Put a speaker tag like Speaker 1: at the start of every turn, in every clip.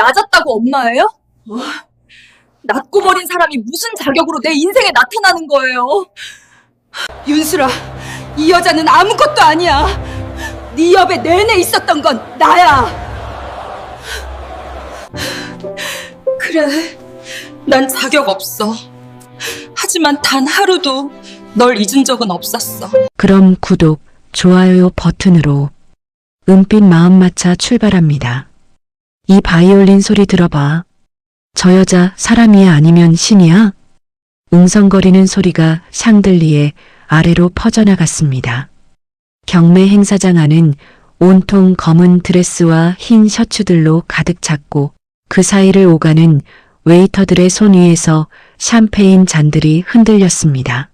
Speaker 1: 낮았다고 엄마예요? 낮고 버린 사람이 무슨 자격으로 내 인생에 나타나는 거예요?
Speaker 2: 윤수라, 이 여자는 아무것도 아니야. 네 옆에 내내 있었던 건 나야.
Speaker 1: 그래, 난 자격 없어. 하지만 단 하루도 널 잊은 적은 없었어.
Speaker 3: 그럼 구독, 좋아요 버튼으로 은빛 마음마차 출발합니다. 이 바이올린 소리 들어봐. 저 여자 사람이야 아니면 신이야? 웅성거리는 소리가 샹들리에 아래로 퍼져나갔습니다. 경매 행사장 안은 온통 검은 드레스와 흰 셔츠들로 가득 찼고 그 사이를 오가는 웨이터들의 손 위에서 샴페인 잔들이 흔들렸습니다.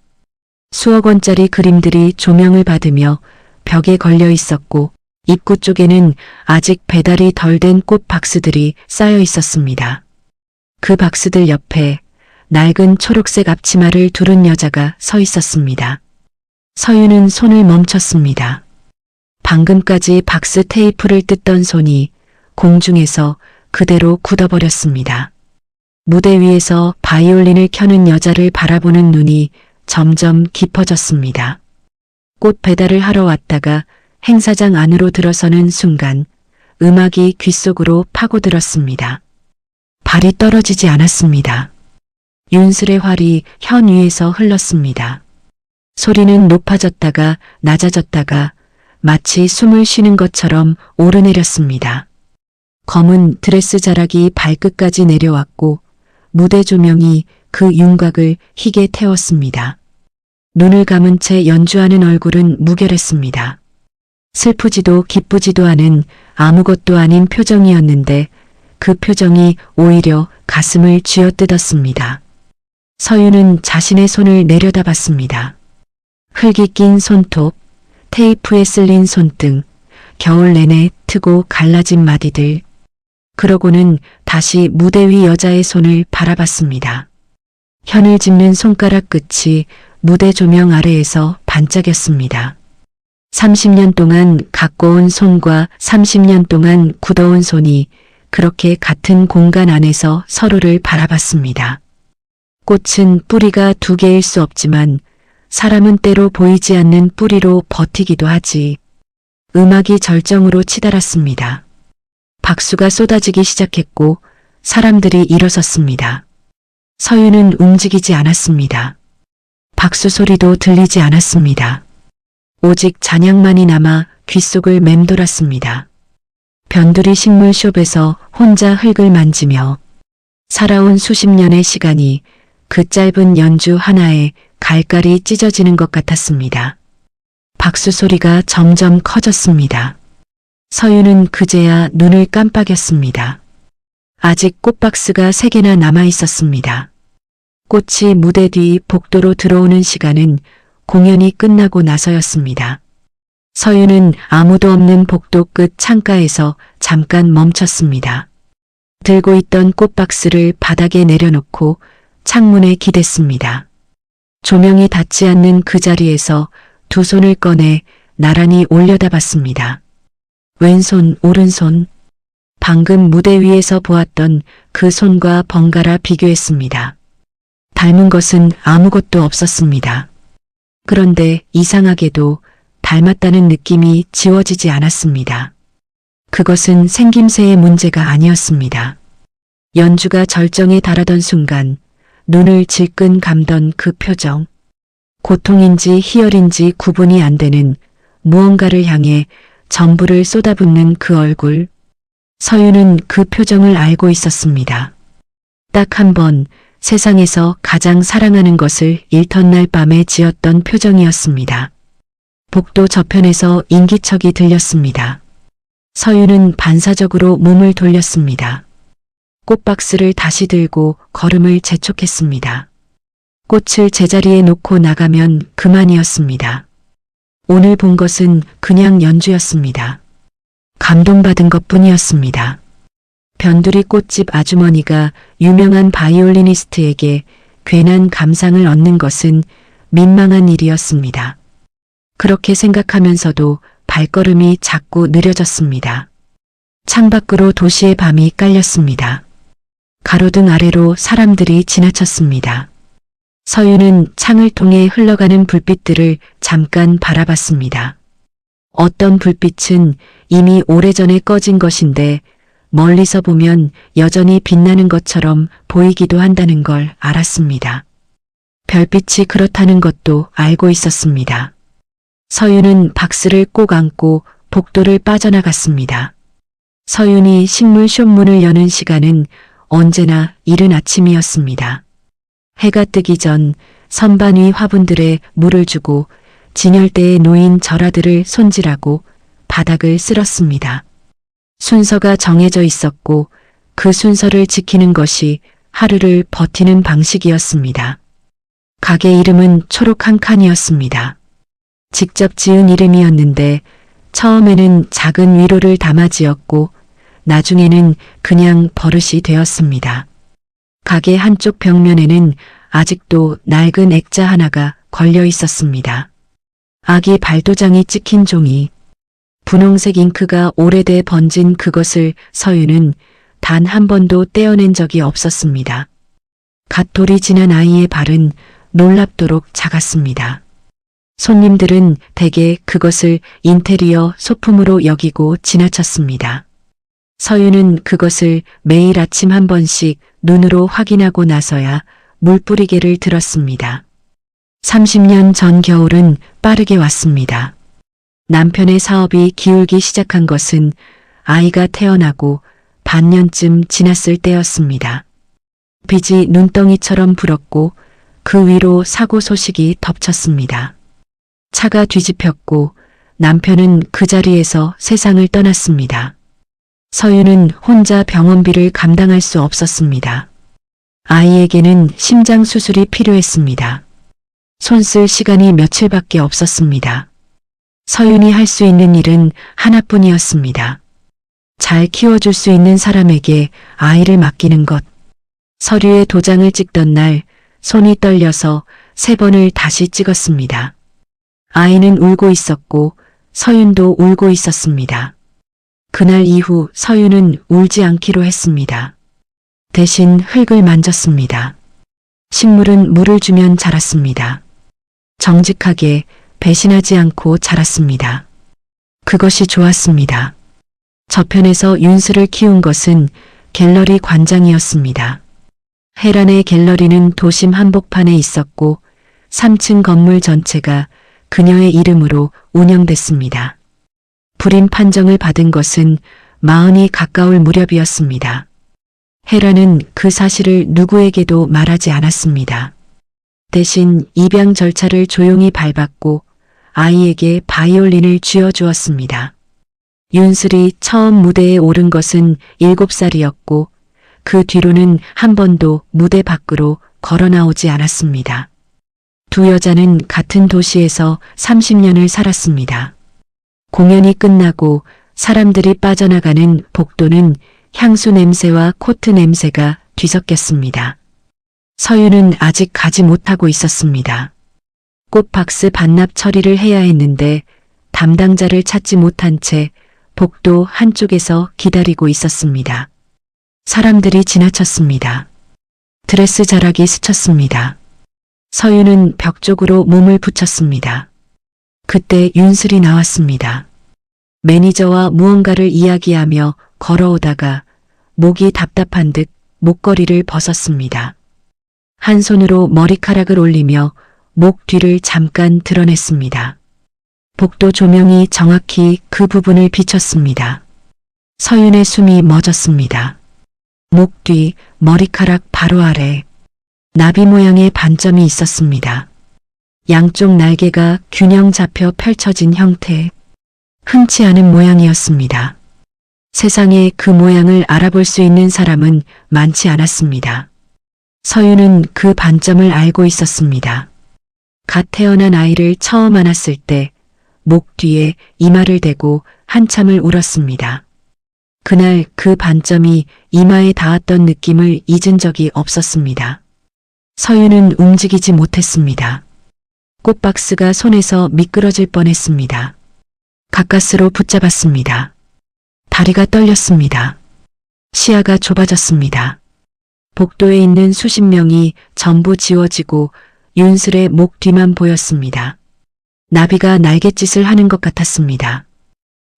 Speaker 3: 수억 원짜리 그림들이 조명을 받으며 벽에 걸려 있었고 입구 쪽에는 아직 배달이 덜 된 꽃 박스들이 쌓여 있었습니다. 그 박스들 옆에 낡은 초록색 앞치마를 두른 여자가 서 있었습니다. 서유는 손을 멈췄습니다. 방금까지 박스 테이프를 뜯던 손이 공중에서 그대로 굳어버렸습니다. 무대 위에서 바이올린을 켜는 여자를 바라보는 눈이 점점 깊어졌습니다. 꽃 배달을 하러 왔다가 행사장 안으로 들어서는 순간 음악이 귓속으로 파고들었습니다. 발이 떨어지지 않았습니다. 윤슬의 활이 현 위에서 흘렀습니다. 소리는 높아졌다가 낮아졌다가 마치 숨을 쉬는 것처럼 오르내렸습니다. 검은 드레스 자락이 발끝까지 내려왔고 무대 조명이 그 윤곽을 희게 태웠습니다. 눈을 감은 채 연주하는 얼굴은 무결했습니다. 슬프지도 기쁘지도 않은 아무것도 아닌 표정이었는데 그 표정이 오히려 가슴을 쥐어뜯었습니다. 서유는 자신의 손을 내려다봤습니다. 흙이 낀 손톱, 테이프에 쓸린 손등, 겨울 내내 트고 갈라진 마디들. 그러고는 다시 무대 위 여자의 손을 바라봤습니다. 현을 짚는 손가락 끝이 무대 조명 아래에서 반짝였습니다. 30년 동안 가꿔온 손과 30년 동안 굳어온 손이 그렇게 같은 공간 안에서 서로를 바라봤습니다. 꽃은 뿌리가 두 개일 수 없지만 사람은 때로 보이지 않는 뿌리로 버티기도 하지. 음악이 절정으로 치달았습니다. 박수가 쏟아지기 시작했고 사람들이 일어섰습니다. 서유는 움직이지 않았습니다. 박수 소리도 들리지 않았습니다. 오직 잔향만이 남아 귓속을 맴돌았습니다. 변두리 식물숍에서 혼자 흙을 만지며 살아온 수십 년의 시간이 그 짧은 연주 하나에 갈갈이 찢어지는 것 같았습니다. 박수 소리가 점점 커졌습니다. 서유는 그제야 눈을 깜빡였습니다. 아직 꽃박스가 3개나 남아 있었습니다. 꽃이 무대 뒤 복도로 들어오는 시간은 공연이 끝나고 나서였습니다. 서유는 아무도 없는 복도 끝 창가에서 잠깐 멈췄습니다. 들고 있던 꽃박스를 바닥에 내려놓고 창문에 기댔습니다. 조명이 닿지 않는 그 자리에서 두 손을 꺼내 나란히 올려다봤습니다. 왼손, 오른손. 방금 무대 위에서 보았던 그 손과 번갈아 비교했습니다. 닮은 것은 아무것도 없었습니다. 그런데 이상하게도 닮았다는 느낌이 지워지지 않았습니다. 그것은 생김새의 문제가 아니었습니다. 연주가 절정에 달하던 순간 눈을 질끈 감던 그 표정. 고통인지 희열인지 구분이 안 되는 무언가를 향해 전부를 쏟아붓는 그 얼굴. 서유는 그 표정을 알고 있었습니다. 딱 한 번 세상에서 가장 사랑하는 것을 잃던 날 밤에 지었던 표정이었습니다. 복도 저편에서 인기척이 들렸습니다. 서유는 반사적으로 몸을 돌렸습니다. 꽃박스를 다시 들고 걸음을 재촉했습니다. 꽃을 제자리에 놓고 나가면 그만이었습니다. 오늘 본 것은 그냥 연주였습니다. 감동받은 것뿐이었습니다. 변두리 꽃집 아주머니가 유명한 바이올리니스트에게 괜한 감상을 얻는 것은 민망한 일이었습니다. 그렇게 생각하면서도 발걸음이 자꾸 느려졌습니다. 창밖으로 도시의 밤이 깔렸습니다. 가로등 아래로 사람들이 지나쳤습니다. 서윤은 창을 통해 흘러가는 불빛들을 잠깐 바라봤습니다. 어떤 불빛은 이미 오래전에 꺼진 것인데 멀리서 보면 여전히 빛나는 것처럼 보이기도 한다는 걸 알았습니다. 별빛이 그렇다는 것도 알고 있었습니다. 서윤은 박스를 꼭 안고 복도를 빠져나갔습니다. 서윤이 식물 숍문을 여는 시간은 언제나 이른 아침이었습니다. 해가 뜨기 전 선반 위 화분들에 물을 주고 진열대에 놓인 절화들을 손질하고 바닥을 쓸었습니다. 순서가 정해져 있었고 그 순서를 지키는 것이 하루를 버티는 방식이었습니다. 가게 이름은 초록 한 칸이었습니다. 직접 지은 이름이었는데 처음에는 작은 위로를 담아 지었고 나중에는 그냥 버릇이 되었습니다. 가게 한쪽 벽면에는 아직도 낡은 액자 하나가 걸려 있었습니다. 아기 발도장이 찍힌 종이, 분홍색 잉크가 오래돼 번진 그것을 서윤은 단 한 번도 떼어낸 적이 없었습니다. 갓 돌이 지난 아이의 발은 놀랍도록 작았습니다. 손님들은 대개 그것을 인테리어 소품으로 여기고 지나쳤습니다. 서윤은 그것을 매일 아침 한 번씩 눈으로 확인하고 나서야 물뿌리개를 들었습니다. 30년 전 겨울은 빠르게 왔습니다. 남편의 사업이 기울기 시작한 것은 아이가 태어나고 반년쯤 지났을 때였습니다. 빚이 눈덩이처럼 불었고 그 위로 사고 소식이 덮쳤습니다. 차가 뒤집혔고 남편은 그 자리에서 세상을 떠났습니다. 서윤은 혼자 병원비를 감당할 수 없었습니다. 아이에게는 심장 수술이 필요했습니다. 손 쓸 시간이 며칠밖에 없었습니다. 서윤이 할 수 있는 일은 하나뿐이었습니다. 잘 키워줄 수 있는 사람에게 아이를 맡기는 것. 서류에 도장을 찍던 날 손이 떨려서 3번을 다시 찍었습니다. 아이는 울고 있었고 서윤도 울고 있었습니다. 그날 이후 서윤은 울지 않기로 했습니다. 대신 흙을 만졌습니다. 식물은 물을 주면 자랐습니다. 정직하게 배신하지 않고 자랐습니다. 그것이 좋았습니다. 저편에서 윤수를 키운 것은 갤러리 관장이었습니다. 해란의 갤러리는 도심 한복판에 있었고 3층 건물 전체가 그녀의 이름으로 운영됐습니다. 불임 판정을 받은 것은 40이 가까울 무렵이었습니다. 헤라는 그 사실을 누구에게도 말하지 않았습니다. 대신 입양 절차를 조용히 밟았고 아이에게 바이올린을 쥐어주었습니다. 윤슬이 처음 무대에 오른 것은 7살이었고 그 뒤로는 한 번도 무대 밖으로 걸어 나오지 않았습니다. 두 여자는 같은 도시에서 30년을 살았습니다. 공연이 끝나고 사람들이 빠져나가는 복도는 향수 냄새와 코트 냄새가 뒤섞였습니다. 서윤은 아직 가지 못하고 있었습니다. 꽃박스 반납 처리를 해야 했는데 담당자를 찾지 못한 채 복도 한쪽에서 기다리고 있었습니다. 사람들이 지나쳤습니다. 드레스 자락이 스쳤습니다. 서윤은 벽 쪽으로 몸을 붙였습니다. 그때 윤슬이 나왔습니다. 매니저와 무언가를 이야기하며 걸어오다가 목이 답답한 듯 목걸이를 벗었습니다. 한 손으로 머리카락을 올리며 목 뒤를 잠깐 드러냈습니다. 복도 조명이 정확히 그 부분을 비췄습니다. 서윤의 숨이 멎었습니다. 목 뒤, 머리카락 바로 아래 나비 모양의 반점이 있었습니다. 양쪽 날개가 균형 잡혀 펼쳐진 형태, 흔치 않은 모양이었습니다. 세상에 그 모양을 알아볼 수 있는 사람은 많지 않았습니다. 서윤은 그 반점을 알고 있었습니다. 갓 태어난 아이를 처음 안았을 때 목 뒤에 이마를 대고 한참을 울었습니다. 그날 그 반점이 이마에 닿았던 느낌을 잊은 적이 없었습니다. 서윤은 움직이지 못했습니다. 꽃박스가 손에서 미끄러질 뻔했습니다. 가까스로 붙잡았습니다. 다리가 떨렸습니다. 시야가 좁아졌습니다. 복도에 있는 수십 명이 전부 지워지고 윤슬의 목 뒤만 보였습니다. 나비가 날갯짓을 하는 것 같았습니다.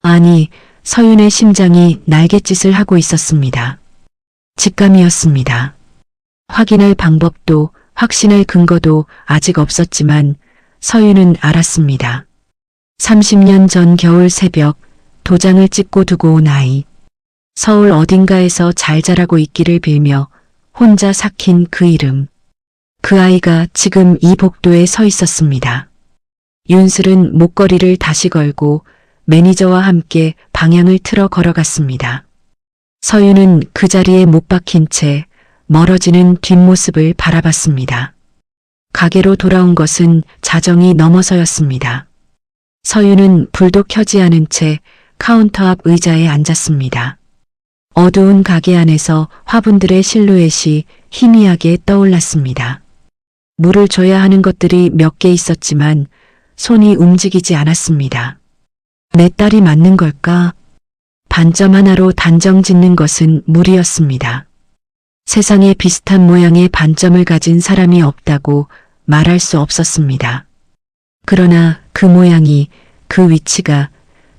Speaker 3: 아니, 서윤의 심장이 날갯짓을 하고 있었습니다. 직감이었습니다. 확인할 방법도 확신할 근거도 아직 없었지만 서윤은 알았습니다. 30년 전 겨울 새벽 도장을 찍고 두고 온 아이. 서울 어딘가에서 잘 자라고 있기를 빌며 혼자 삭힌 그 이름. 그 아이가 지금 이 복도에 서 있었습니다. 윤슬은 목걸이를 다시 걸고 매니저와 함께 방향을 틀어 걸어갔습니다. 서윤은 그 자리에 못 박힌 채 멀어지는 뒷모습을 바라봤습니다. 가게로 돌아온 것은 자정이 넘어서였습니다. 서윤은 불도 켜지 않은 채 카운터 앞 의자에 앉았습니다. 어두운 가게 안에서 화분들의 실루엣이 희미하게 떠올랐습니다. 물을 줘야 하는 것들이 몇 개 있었지만 손이 움직이지 않았습니다. 내 딸이 맞는 걸까? 반점 하나로 단정 짓는 것은 무리였습니다. 세상에 비슷한 모양의 반점을 가진 사람이 없다고 말할 수 없었습니다. 그러나 그 모양이, 그 위치가,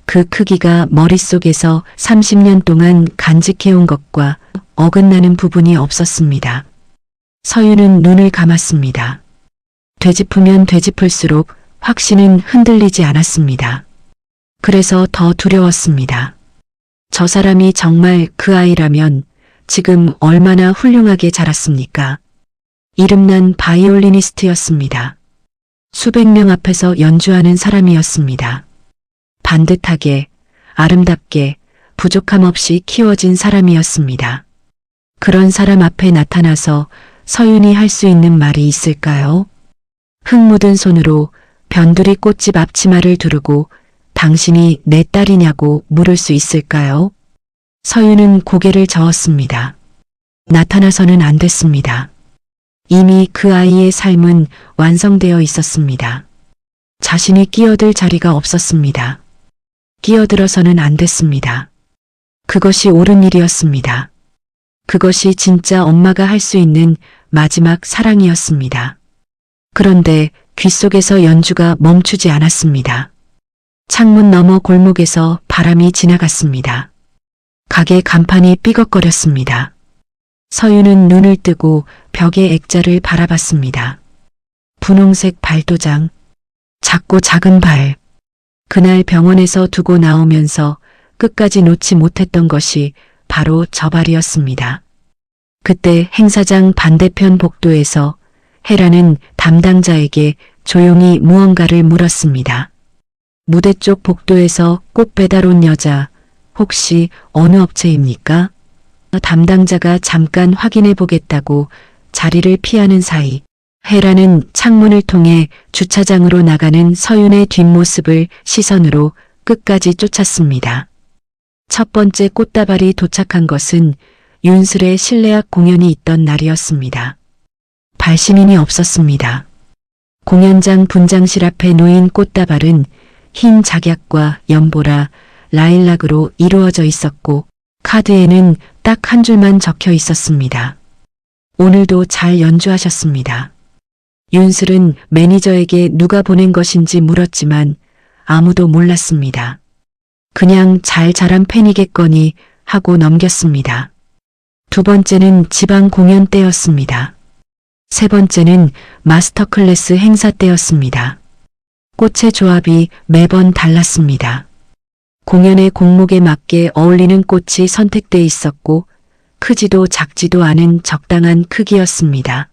Speaker 3: 그 크기가 머릿속에서 30년 동안 간직해온 것과 어긋나는 부분이 없었습니다. 서윤은 눈을 감았습니다. 되짚으면 되짚을수록 확신은 흔들리지 않았습니다. 그래서 더 두려웠습니다. 저 사람이 정말 그 아이라면 지금 얼마나 훌륭하게 자랐습니까? 이름난 바이올리니스트였습니다. 수백 명 앞에서 연주하는 사람이었습니다. 반듯하게, 아름답게, 부족함 없이 키워진 사람이었습니다. 그런 사람 앞에 나타나서 서윤이 할 수 있는 말이 있을까요? 흙 묻은 손으로 변두리 꽃집 앞치마를 두르고 당신이 내 딸이냐고 물을 수 있을까요? 서윤은 고개를 저었습니다. 나타나서는 안 됐습니다. 이미 그 아이의 삶은 완성되어 있었습니다. 자신이 끼어들 자리가 없었습니다. 끼어들어서는 안 됐습니다. 그것이 옳은 일이었습니다. 그것이 진짜 엄마가 할 수 있는 마지막 사랑이었습니다. 그런데 귓속에서 연주가 멈추지 않았습니다. 창문 너머 골목에서 바람이 지나갔습니다. 가게 간판이 삐걱거렸습니다. 서윤은 눈을 뜨고 벽의 액자를 바라봤습니다. 분홍색 발도장, 작고 작은 발. 그날 병원에서 두고 나오면서 끝까지 놓지 못했던 것이 바로 저 발이었습니다. 그때 행사장 반대편 복도에서 헤라는 담당자에게 조용히 무언가를 물었습니다. 무대 쪽 복도에서 꽃 배달 온 여자, 혹시 어느 업체입니까? 담당자가 잠깐 확인해 보겠다고 자리를 피하는 사이 헤라는 창문을 통해 주차장으로 나가는 서윤의 뒷모습을 시선으로 끝까지 쫓았습니다. 첫 번째 꽃다발이 도착한 것은 윤슬의 실내악 공연이 있던 날이었습니다. 발신인이 없었습니다. 공연장 분장실 앞에 놓인 꽃다발은 흰 작약과 연보라, 라일락으로 이루어져 있었고 카드에는 딱 한 줄만 적혀 있었습니다. 오늘도 잘 연주하셨습니다. 윤슬은 매니저에게 누가 보낸 것인지 물었지만 아무도 몰랐습니다. 그냥 잘 자란 팬이겠거니 하고 넘겼습니다. 두 번째는 지방 공연 때였습니다. 세 번째는 마스터 클래스 행사 때였습니다. 꽃의 조합이 매번 달랐습니다. 공연의 곡목에 맞게 어울리는 꽃이 선택돼 있었고 크지도 작지도 않은 적당한 크기였습니다.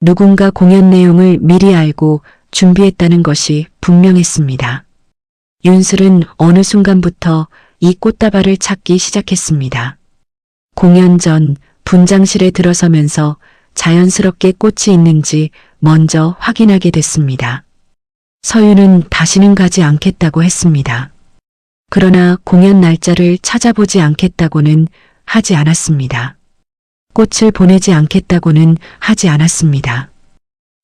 Speaker 3: 누군가 공연 내용을 미리 알고 준비했다는 것이 분명했습니다. 윤슬은 어느 순간부터 이 꽃다발을 찾기 시작했습니다. 공연 전 분장실에 들어서면서 자연스럽게 꽃이 있는지 먼저 확인하게 됐습니다. 서윤은 다시는 가지 않겠다고 했습니다. 그러나 공연 날짜를 찾아보지 않겠다고는 하지 않았습니다. 꽃을 보내지 않겠다고는 하지 않았습니다.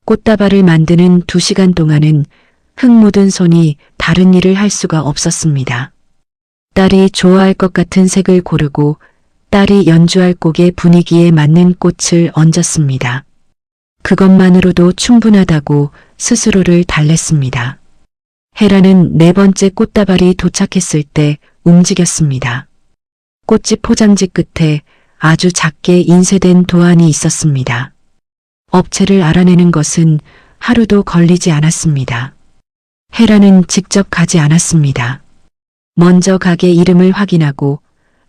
Speaker 3: 꽃다발을 만드는 2시간 동안은 흙 묻은 손이 다른 일을 할 수가 없었습니다. 딸이 좋아할 것 같은 색을 고르고 딸이 연주할 곡의 분위기에 맞는 꽃을 얹었습니다. 그것만으로도 충분하다고 스스로를 달랬습니다. 헤라는 네 번째 꽃다발이 도착했을 때 움직였습니다. 꽃집 포장지 끝에 아주 작게 인쇄된 도안이 있었습니다. 업체를 알아내는 것은 하루도 걸리지 않았습니다. 헤라는 직접 가지 않았습니다. 먼저 가게 이름을 확인하고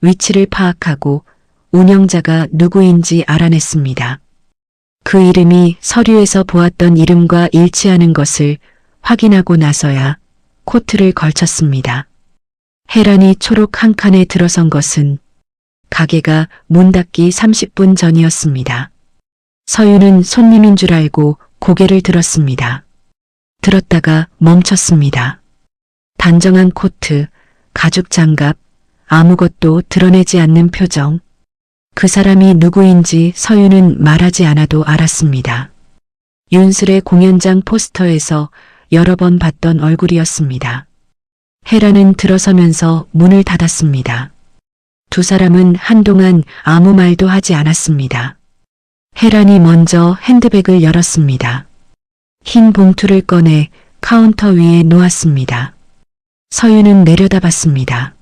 Speaker 3: 위치를 파악하고 운영자가 누구인지 알아냈습니다. 그 이름이 서류에서 보았던 이름과 일치하는 것을 확인하고 나서야 코트를 걸쳤습니다. 헤란이 초록 한 칸에 들어선 것은 가게가 문 닫기 30분 전이었습니다. 서유는 손님인 줄 알고 고개를 들었습니다. 들었다가 멈췄습니다. 단정한 코트, 가죽 장갑, 아무것도 드러내지 않는 표정. 그 사람이 누구인지 서유는 말하지 않아도 알았습니다. 윤슬의 공연장 포스터에서 여러 번 봤던 얼굴이었습니다. 헤라는 들어서면서 문을 닫았습니다. 두 사람은 한동안 아무 말도 하지 않았습니다. 헤란이 먼저 핸드백을 열었습니다. 흰 봉투를 꺼내 카운터 위에 놓았습니다. 서유는 내려다봤습니다.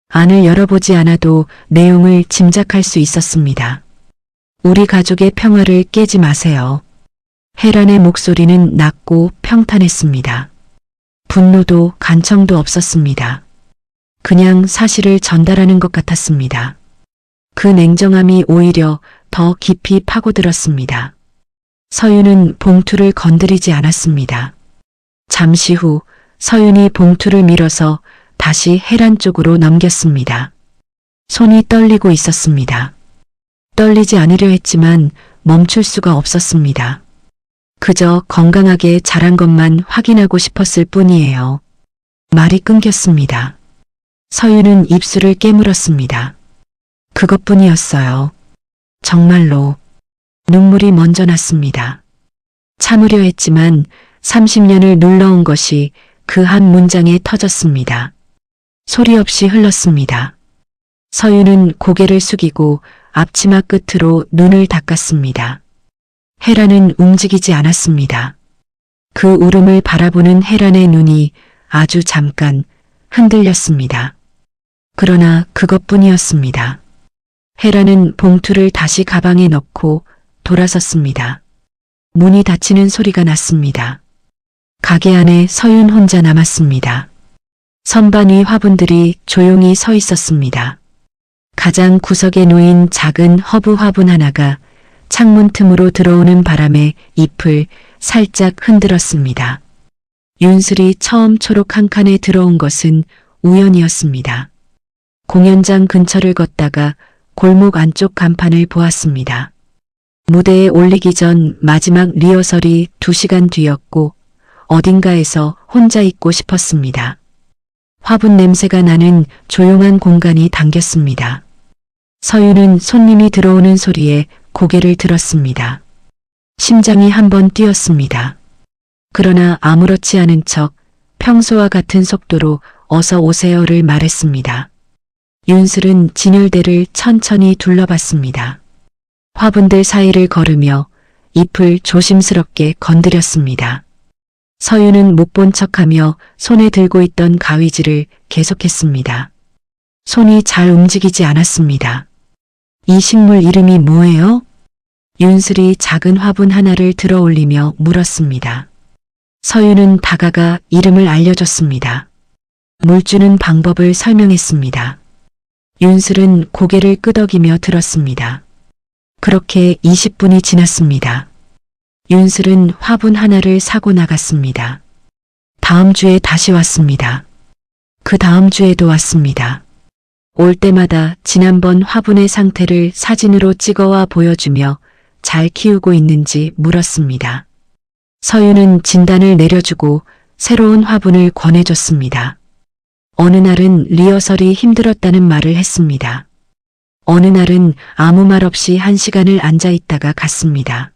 Speaker 3: 안을 열어보지 않아도 내용을 짐작할 수 있었습니다. 우리 가족의 평화를 깨지 마세요. 헤란의 목소리는 낮고 평탄했습니다. 분노도 간청도 없었습니다. 그냥 사실을 전달하는 것 같았습니다. 그 냉정함이 오히려 더 깊이 파고들었습니다. 서윤은 봉투를 건드리지 않았습니다. 잠시 후 서윤이 봉투를 밀어서 다시 헤란 쪽으로 넘겼습니다. 손이 떨리고 있었습니다. 떨리지 않으려 했지만 멈출 수가 없었습니다. 그저 건강하게 자란 것만 확인하고 싶었을 뿐이에요. 말이 끊겼습니다. 서윤은 입술을 깨물었습니다. 그것뿐이었어요. 정말로. 눈물이 먼저 났습니다. 참으려 했지만 30년을 눌러온 것이 그 한 문장에 터졌습니다. 소리 없이 흘렀습니다. 서윤은 고개를 숙이고 앞치마 끝으로 눈을 닦았습니다. 헤란은 움직이지 않았습니다. 그 울음을 바라보는 헤란의 눈이 아주 잠깐 흔들렸습니다. 그러나 그것뿐이었습니다. 헤란은 봉투를 다시 가방에 넣고 돌아섰습니다. 문이 닫히는 소리가 났습니다. 가게 안에 서윤 혼자 남았습니다. 선반 위 화분들이 조용히 서 있었습니다. 가장 구석에 놓인 작은 허브 화분 하나가 창문 틈으로 들어오는 바람에 잎을 살짝 흔들었습니다. 윤슬이 처음 초록 한 칸에 들어온 것은 우연이었습니다. 공연장 근처를 걷다가 골목 안쪽 간판을 보았습니다. 무대에 올리기 전 마지막 리허설이 2시간 뒤였고 어딘가에서 혼자 있고 싶었습니다. 화분 냄새가 나는 조용한 공간이 당겼습니다. 서윤은 손님이 들어오는 소리에 고개를 들었습니다. 심장이 한번 뛰었습니다. 그러나 아무렇지 않은 척 평소와 같은 속도로 어서 오세요를 말했습니다. 윤슬은 진열대를 천천히 둘러봤습니다. 화분들 사이를 걸으며 잎을 조심스럽게 건드렸습니다. 서윤은 못 본 척하며 손에 들고 있던 가위질을 계속했습니다. 손이 잘 움직이지 않았습니다. 이 식물 이름이 뭐예요? 윤슬이 작은 화분 하나를 들어 올리며 물었습니다. 서윤은 다가가 이름을 알려줬습니다. 물 주는 방법을 설명했습니다. 윤슬은 고개를 끄덕이며 들었습니다. 그렇게 20분이 지났습니다. 윤슬은 화분 하나를 사고 나갔습니다. 다음 주에 다시 왔습니다. 그 다음 주에도 왔습니다. 올 때마다 지난번 화분의 상태를 사진으로 찍어와 보여주며 잘 키우고 있는지 물었습니다. 서윤은 진단을 내려주고 새로운 화분을 권해줬습니다. 어느 날은 리허설이 힘들었다는 말을 했습니다. 어느 날은 아무 말 없이 1시간을 앉아 있다가 갔습니다.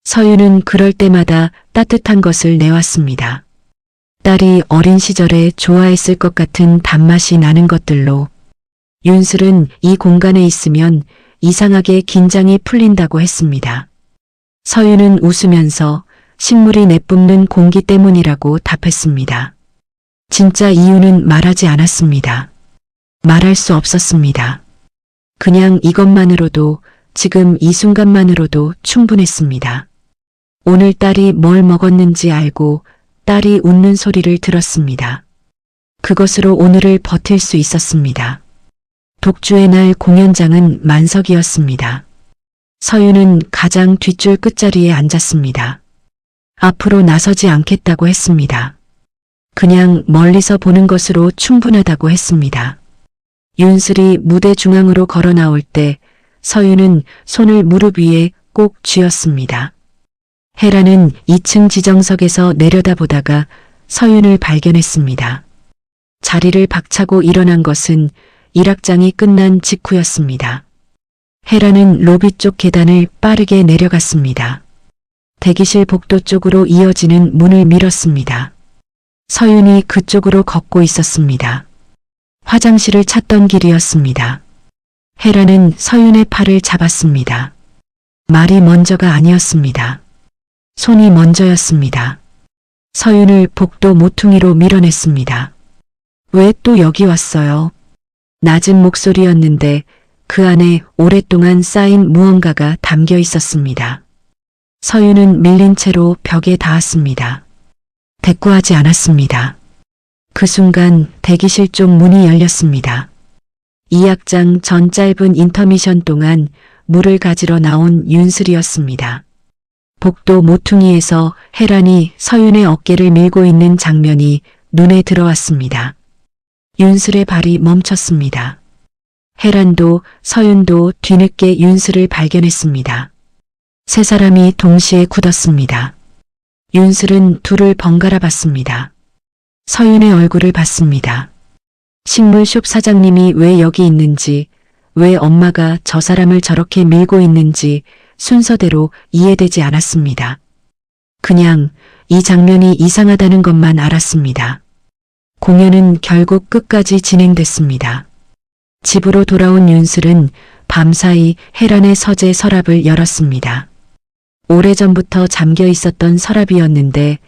Speaker 3: 서윤은 그럴 때마다 따뜻한 것을 내왔습니다. 딸이 어린 시절에 좋아했을 것 같은 단맛이 나는 것들로 윤슬은 이 공간에 있으면 이상하게 긴장이 풀린다고 했습니다. 서윤은 웃으면서 식물이 내뿜는 공기 때문이라고 답했습니다. 진짜 이유는 말하지 않았습니다. 말할 수 없었습니다. 그냥 이것만으로도 지금 이 순간만으로도 충분했습니다. 오늘 딸이 뭘 먹었는지 알고 딸이 웃는 소리를 들었습니다. 그것으로 오늘을 버틸 수 있었습니다. 독주의 날 공연장은 만석이었습니다. 서윤은 가장 뒷줄 끝자리에 앉았습니다. 앞으로 나서지 않겠다고 했습니다. 그냥 멀리서 보는 것으로 충분하다고 했습니다. 윤슬이 무대 중앙으로 걸어 나올 때 서윤은 손을 무릎 위에 꼭 쥐었습니다. 헤라는 2층 지정석에서 내려다보다가 서윤을 발견했습니다. 자리를 박차고 일어난 것은 1악장이 끝난 직후였습니다. 헤라는 로비 쪽 계단을 빠르게 내려갔습니다. 대기실 복도 쪽으로 이어지는 문을 밀었습니다. 서윤이 그쪽으로 걷고 있었습니다. 화장실을 찾던 길이었습니다. 헤라는 서윤의 팔을 잡았습니다. 말이 먼저가 아니었습니다. 손이 먼저였습니다. 서윤을 복도 모퉁이로 밀어냈습니다. 왜 또 여기 왔어요? 낮은 목소리였는데 그 안에 오랫동안 쌓인 무언가가 담겨 있었습니다. 서윤은 밀린 채로 벽에 닿았습니다. 대꾸하지 않았습니다. 그 순간 대기실 쪽 문이 열렸습니다. 2악장 전 짧은 인터미션 동안 물을 가지러 나온 윤슬이었습니다. 복도 모퉁이에서 헤란이 서윤의 어깨를 밀고 있는 장면이 눈에 들어왔습니다. 윤슬의 발이 멈췄습니다. 헤란도 서윤도 뒤늦게 윤슬을 발견했습니다. 세 사람이 동시에 굳었습니다. 윤슬은 둘을 번갈아 봤습니다. 서윤의 얼굴을 봤습니다. 식물숍 사장님이 왜 여기 있는지, 왜 엄마가 저 사람을 저렇게 밀고 있는지 순서대로 이해되지 않았습니다. 그냥 이 장면이 이상하다는 것만 알았습니다. 공연은 결국 끝까지 진행됐습니다. 집으로 돌아온 윤슬은 밤사이 헤란의 서재 서랍을 열었습니다. 오래전부터 잠겨 있었던 서랍이었는데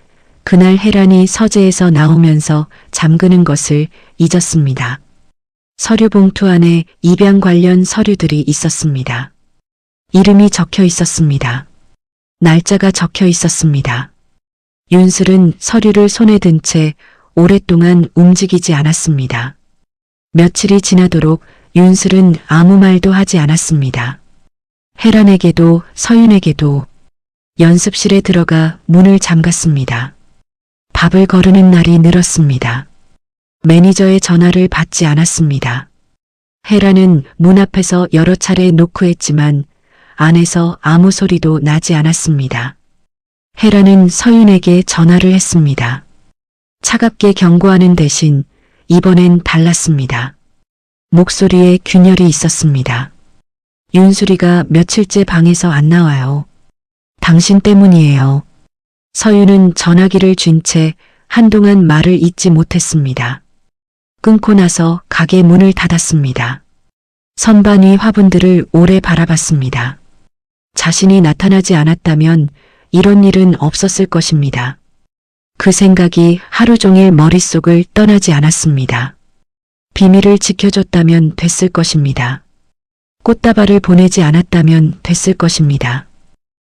Speaker 3: 그날 헤란이 서재에서 나오면서 잠그는 것을 잊었습니다. 서류 봉투 안에 입양 관련 서류들이 있었습니다. 이름이 적혀 있었습니다. 날짜가 적혀 있었습니다. 윤슬은 서류를 손에 든 채 오랫동안 움직이지 않았습니다. 며칠이 지나도록 윤슬은 아무 말도 하지 않았습니다. 헤란에게도 서윤에게도. 연습실에 들어가 문을 잠갔습니다. 밥을 거르는 날이 늘었습니다. 매니저의 전화를 받지 않았습니다. 헤란은 문 앞에서 여러 차례 노크했지만 안에서 아무 소리도 나지 않았습니다. 헤란은 서윤에게 전화를 했습니다. 차갑게 경고하는 대신 이번엔 달랐습니다. 목소리에 균열이 있었습니다. 윤수리가 며칠째 방에서 안 나와요. 당신 때문이에요. 서윤은 전화기를 쥔 채 한동안 말을 잇지 못했습니다. 끊고 나서 가게 문을 닫았습니다. 선반 위 화분들을 오래 바라봤습니다. 자신이 나타나지 않았다면 이런 일은 없었을 것입니다. 그 생각이 하루 종일 머릿속을 떠나지 않았습니다. 비밀을 지켜줬다면 됐을 것입니다. 꽃다발을 보내지 않았다면 됐을 것입니다.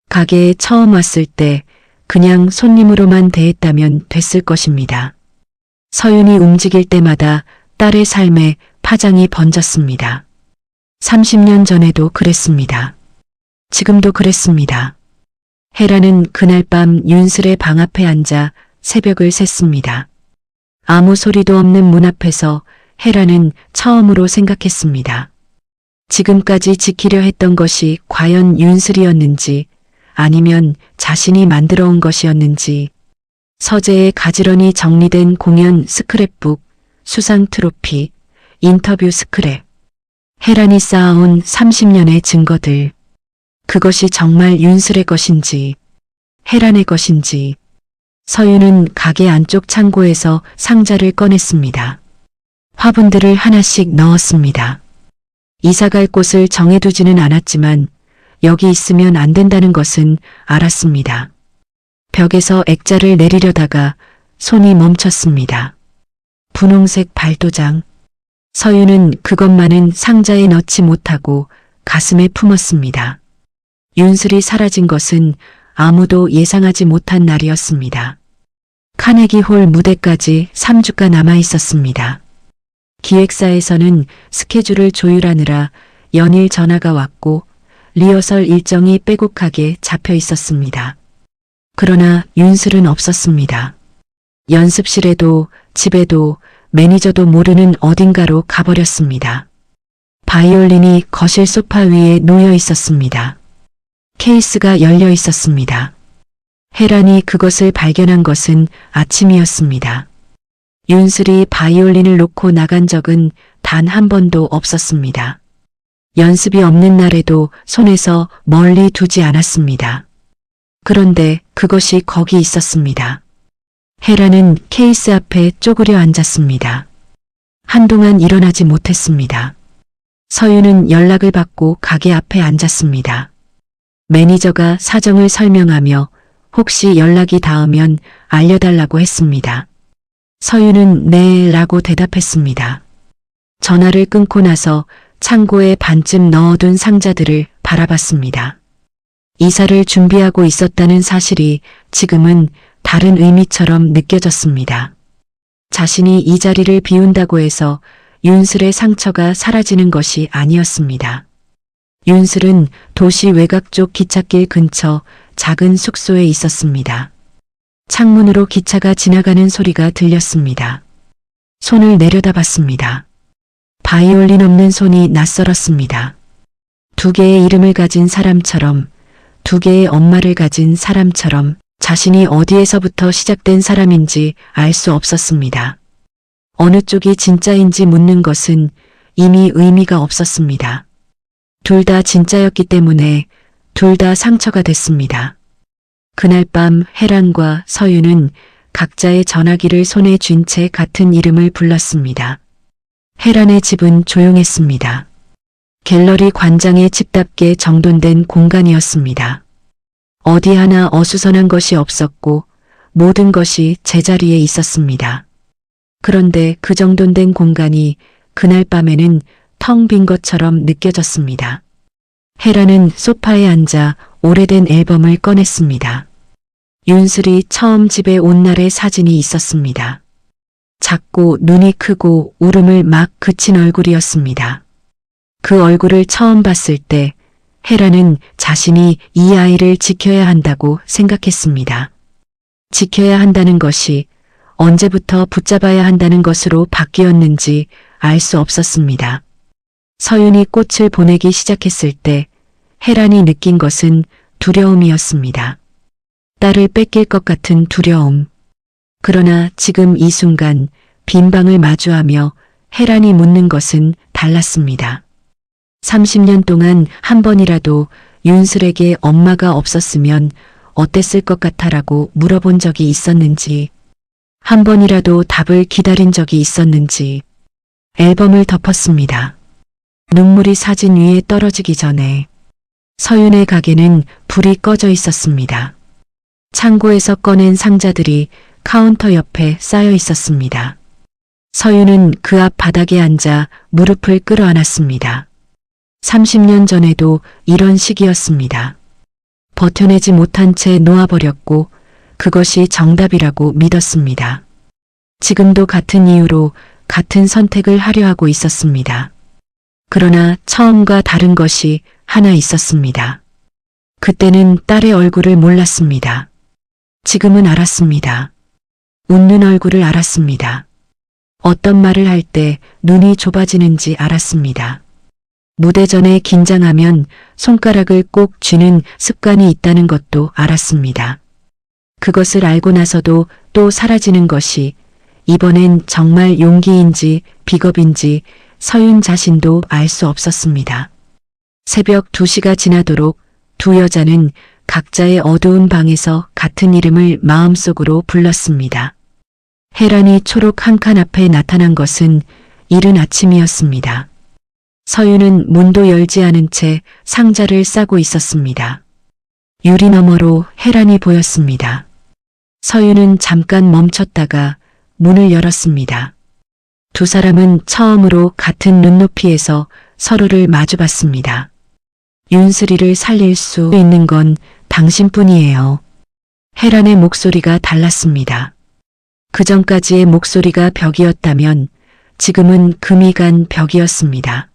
Speaker 3: 가게에 처음 왔을 때 그냥 손님으로만 대했다면 됐을 것입니다. 서윤이 움직일 때마다 딸의 삶에 파장이 번졌습니다. 30년 전에도 그랬습니다. 지금도 그랬습니다. 헤라는 그날 밤 윤슬의 방 앞에 앉아 새벽을 샜습니다. 아무 소리도 없는 문 앞에서 헤라는 처음으로 생각했습니다. 지금까지 지키려 했던 것이 과연 윤슬이었는지 아니면 자신이 만들어 온 것이었는지. 서재에 가지런히 정리된 공연 스크랩북, 수상 트로피, 인터뷰 스크랩. 헤란이 쌓아온 30년의 증거들. 그것이 정말 윤슬의 것인지, 헤란의 것인지. 서윤은 가게 안쪽 창고에서 상자를 꺼냈습니다. 화분들을 하나씩 넣었습니다. 이사갈 곳을 정해두지는 않았지만 여기 있으면 안 된다는 것은 알았습니다. 벽에서 액자를 내리려다가 손이 멈췄습니다. 분홍색 발도장. 서윤은 그것만은 상자에 넣지 못하고 가슴에 품었습니다. 윤슬이 사라진 것은 아무도 예상하지 못한 날이었습니다. 카네기 홀 무대까지 3주가 남아 있었습니다. 기획사에서는 스케줄을 조율하느라 연일 전화가 왔고 리허설 일정이 빼곡하게 잡혀 있었습니다. 그러나 윤슬은 없었습니다. 연습실에도 집에도 매니저도 모르는 어딘가로 가버렸습니다. 바이올린이 거실 소파 위에 놓여 있었습니다. 케이스가 열려 있었습니다. 혜란이 그것을 발견한 것은 아침이었습니다. 윤슬이 바이올린을 놓고 나간 적은 단 한 번도 없었습니다. 연습이 없는 날에도 손에서 멀리 두지 않았습니다. 그런데 그것이 거기 있었습니다. 혜란은 케이스 앞에 쪼그려 앉았습니다. 한동안 일어나지 못했습니다. 서윤은 연락을 받고 가게 앞에 앉았습니다. 매니저가 사정을 설명하며 혹시 연락이 닿으면 알려달라고 했습니다. 서윤은 네 라고 대답했습니다. 전화를 끊고 나서 창고에 반쯤 넣어둔 상자들을 바라봤습니다. 이사를 준비하고 있었다는 사실이 지금은 다른 의미처럼 느껴졌습니다. 자신이 이 자리를 비운다고 해서 윤슬의 상처가 사라지는 것이 아니었습니다. 윤슬은 도시 외곽 쪽 기찻길 근처 작은 숙소에 있었습니다. 창문으로 기차가 지나가는 소리가 들렸습니다. 손을 내려다봤습니다. 바이올린 없는 손이 낯설었습니다. 두 개의 이름을 가진 사람처럼, 두 개의 엄마를 가진 사람처럼 자신이 어디에서부터 시작된 사람인지 알 수 없었습니다. 어느 쪽이 진짜인지 묻는 것은 이미 의미가 없었습니다. 둘 다 진짜였기 때문에 둘 다 상처가 됐습니다. 그날 밤 혜란과 서윤은 각자의 전화기를 손에 쥔 채 같은 이름을 불렀습니다. 혜란의 집은 조용했습니다. 갤러리 관장의 집답게 정돈된 공간이었습니다. 어디 하나 어수선한 것이 없었고 모든 것이 제자리에 있었습니다. 그런데 그 정돈된 공간이 그날 밤에는 텅 빈 것처럼 느껴졌습니다. 혜란은 소파에 앉아 오래된 앨범을 꺼냈습니다. 윤슬이 처음 집에 온 날의 사진이 있었습니다. 작고 눈이 크고 울음을 막 그친 얼굴이었습니다. 그 얼굴을 처음 봤을 때 혜란은 자신이 이 아이를 지켜야 한다고 생각했습니다. 지켜야 한다는 것이 언제부터 붙잡아야 한다는 것으로 바뀌었는지 알 수 없었습니다. 서윤이 꽃을 보내기 시작했을 때 혜란이 느낀 것은 두려움이었습니다. 딸을 뺏길 것 같은 두려움. 그러나 지금 이 순간 빈 방을 마주하며 혜란이 묻는 것은 달랐습니다. 30년 동안 한 번이라도 윤슬에게 엄마가 없었으면 어땠을 것 같아라고 물어본 적이 있었는지, 한 번이라도 답을 기다린 적이 있었는지. 앨범을 덮었습니다. 눈물이 사진 위에 떨어지기 전에 서윤의 가게는 불이 꺼져 있었습니다. 창고에서 꺼낸 상자들이 카운터 옆에 쌓여 있었습니다. 서윤은 그 앞 바닥에 앉아 무릎을 끌어안았습니다. 30년 전에도 이런 시기였습니다. 버텨내지 못한 채 놓아버렸고 그것이 정답이라고 믿었습니다. 지금도 같은 이유로 같은 선택을 하려 하고 있었습니다. 그러나 처음과 다른 것이 하나 있었습니다. 그때는 딸의 얼굴을 몰랐습니다. 지금은 알았습니다. 웃는 얼굴을 알았습니다. 어떤 말을 할 때 눈이 좁아지는지 알았습니다. 무대 전에 긴장하면 손가락을 꼭 쥐는 습관이 있다는 것도 알았습니다. 그것을 알고 나서도 또 사라지는 것이 이번엔 정말 용기인지 비겁인지 서윤 자신도 알 수 없었습니다. 새벽 2시가 지나도록 두 여자는 각자의 어두운 방에서 같은 이름을 마음속으로 불렀습니다. 혜란이 초록 한 칸 앞에 나타난 것은 이른 아침이었습니다. 서윤은 문도 열지 않은 채 상자를 싸고 있었습니다. 유리 너머로 혜란이 보였습니다. 서윤은 잠깐 멈췄다가 문을 열었습니다. 두 사람은 처음으로 같은 눈높이에서 서로를 마주봤습니다. 윤슬이를 살릴 수 있는 건 당신뿐이에요. 혜란의 목소리가 달랐습니다. 그전까지의 목소리가 벽이었다면 지금은 금이 간 벽이었습니다.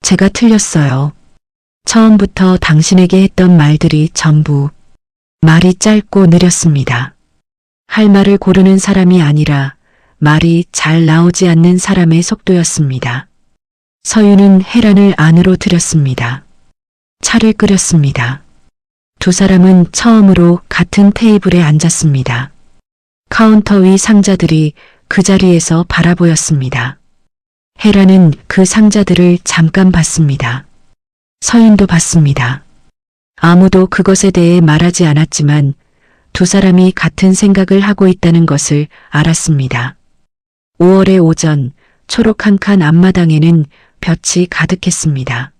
Speaker 3: 제가 틀렸어요. 처음부터 당신에게 했던 말들이 전부. 말이 짧고 느렸습니다. 할 말을 고르는 사람이 아니라 말이 잘 나오지 않는 사람의 속도였습니다. 서윤은 혜란을 안으로 들였습니다. 차를 끓였습니다. 두 사람은 처음으로 같은 테이블에 앉았습니다. 카운터 위 상자들이 그 자리에서 바라보였습니다. 혜란은 그 상자들을 잠깐 봤습니다. 서윤도 봤습니다. 아무도 그것에 대해 말하지 않았지만 두 사람이 같은 생각을 하고 있다는 것을 알았습니다. 5월의 오전, 초록 한 칸 앞마당에는 볕이 가득했습니다.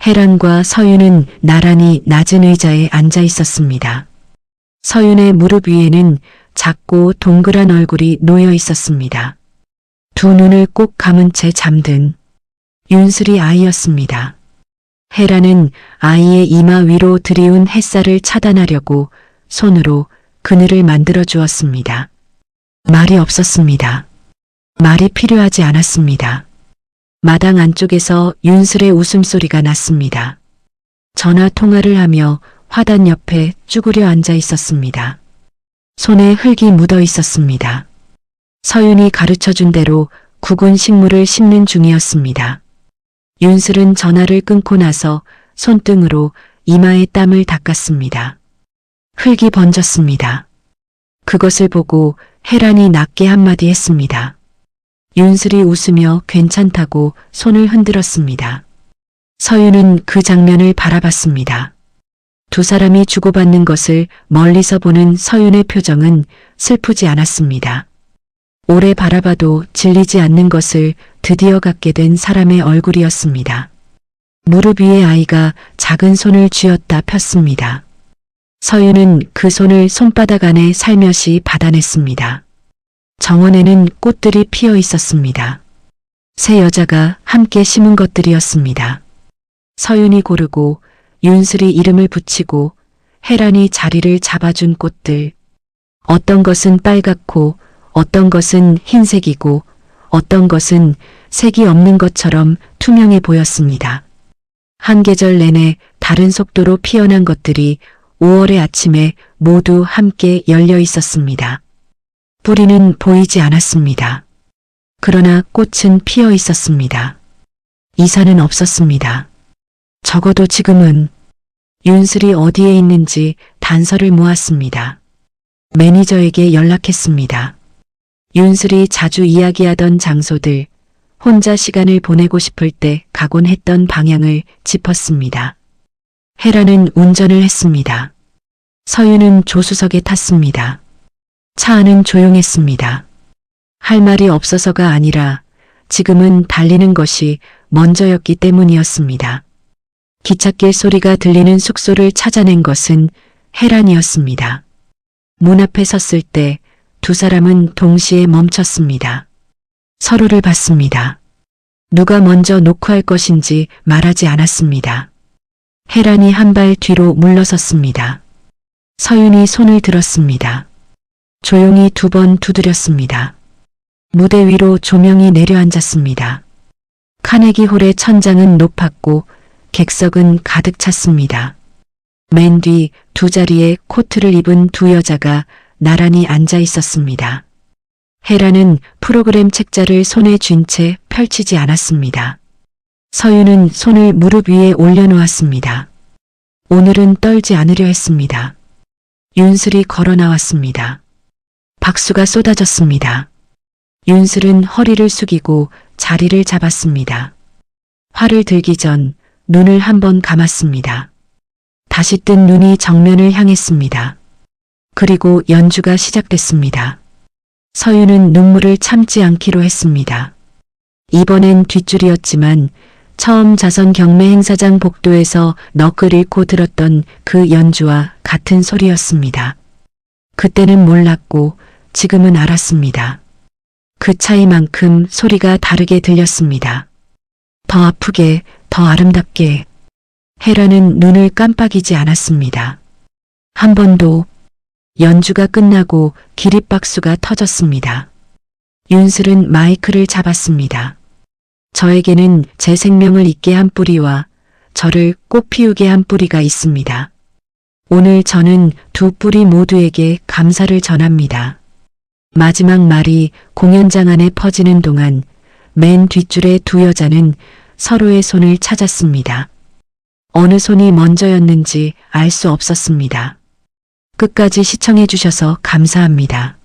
Speaker 3: 혜란과 서윤은 나란히 낮은 의자에 앉아 있었습니다. 서윤의 무릎 위에는 작고 동그란 얼굴이 놓여 있었습니다. 두 눈을 꼭 감은 채 잠든 윤슬이 아이였습니다. 혜란은 아이의 이마 위로 들이운 햇살을 차단하려고 손으로 그늘을 만들어 주었습니다. 말이 없었습니다. 말이 필요하지 않았습니다. 마당 안쪽에서 윤슬의 웃음소리가 났습니다. 전화 통화를 하며 화단 옆에 쭈그려 앉아 있었습니다. 손에 흙이 묻어 있었습니다. 서윤이 가르쳐준 대로 굳은 식물을 심는 중이었습니다. 윤슬은 전화를 끊고 나서 손등으로 이마에 땀을 닦았습니다. 흙이 번졌습니다. 그것을 보고 혜란이 낮게 한마디 했습니다. 윤슬이 웃으며 괜찮다고 손을 흔들었습니다. 서윤은 그 장면을 바라봤습니다. 두 사람이 주고받는 것을 멀리서 보는 서윤의 표정은 슬프지 않았습니다. 오래 바라봐도 질리지 않는 것을 드디어 갖게 된 사람의 얼굴이었습니다. 무릎 위에 아이가 작은 손을 쥐었다 폈습니다. 서윤은 그 손을 손바닥 안에 살며시 받아냈습니다. 정원에는 꽃들이 피어 있었습니다. 세 여자가 함께 심은 것들이었습니다. 서윤이 고르고 윤슬이 이름을 붙이고 혜란이 자리를 잡아준 꽃들. 어떤 것은 빨갛고 어떤 것은 흰색이고 어떤 것은 색이 없는 것처럼 투명해 보였습니다. 한 계절 내내 다른 속도로 피어난 것들이 5월의 아침에 모두 함께 열려 있었습니다. 뿌리는 보이지 않았습니다. 그러나 꽃은 피어 있었습니다. 이사는 없었습니다. 적어도 지금은. 윤슬이 어디에 있는지 단서를 모았습니다. 매니저에게 연락했습니다. 윤슬이 자주 이야기하던 장소들, 혼자 시간을 보내고 싶을 때 가곤 했던 방향을 짚었습니다. 혜란은 운전을 했습니다. 서윤은 조수석에 탔습니다. 차 안은 조용했습니다. 할 말이 없어서가 아니라 지금은 달리는 것이 먼저였기 때문이었습니다. 기찻길 소리가 들리는 숙소를 찾아낸 것은 혜란이었습니다. 문 앞에 섰을 때 두 사람은 동시에 멈췄습니다. 서로를 봤습니다. 누가 먼저 노크할 것인지 말하지 않았습니다. 혜란이 한 발 뒤로 물러섰습니다. 서윤이 손을 들었습니다. 조용히 두 번 두드렸습니다. 무대 위로 조명이 내려앉았습니다. 카네기 홀의 천장은 높았고 객석은 가득 찼습니다. 맨 뒤 두 자리에 코트를 입은 두 여자가 나란히 앉아 있었습니다. 혜란은 프로그램 책자를 손에 쥔 채 펼치지 않았습니다. 서윤은 손을 무릎 위에 올려놓았습니다. 오늘은 떨지 않으려 했습니다. 윤슬이 걸어 나왔습니다. 박수가 쏟아졌습니다. 윤슬은 허리를 숙이고 자리를 잡았습니다. 활을 들기 전 눈을 한번 감았습니다. 다시 뜬 눈이 정면을 향했습니다. 그리고 연주가 시작됐습니다. 서윤은 눈물을 참지 않기로 했습니다. 이번엔 뒷줄이었지만 처음 자선 경매 행사장 복도에서 넋을 잃고 들었던 그 연주와 같은 소리였습니다. 그때는 몰랐고 지금은 알았습니다. 그 차이만큼 소리가 다르게 들렸습니다. 더 아프게, 더 아름답게. 헤라는 눈을 깜빡이지 않았습니다. 한 번도. 연주가 끝나고 기립박수가 터졌습니다. 윤슬은 마이크를 잡았습니다. 저에게는 제 생명을 잊게 한 뿌리와 저를 꽃 피우게 한 뿌리가 있습니다. 오늘 저는 두 뿌리 모두에게 감사를 전합니다. 마지막 말이 공연장 안에 퍼지는 동안 맨 뒷줄의 두 여자는 서로의 손을 찾았습니다. 어느 손이 먼저였는지 알 수 없었습니다. 끝까지 시청해 주셔서 감사합니다.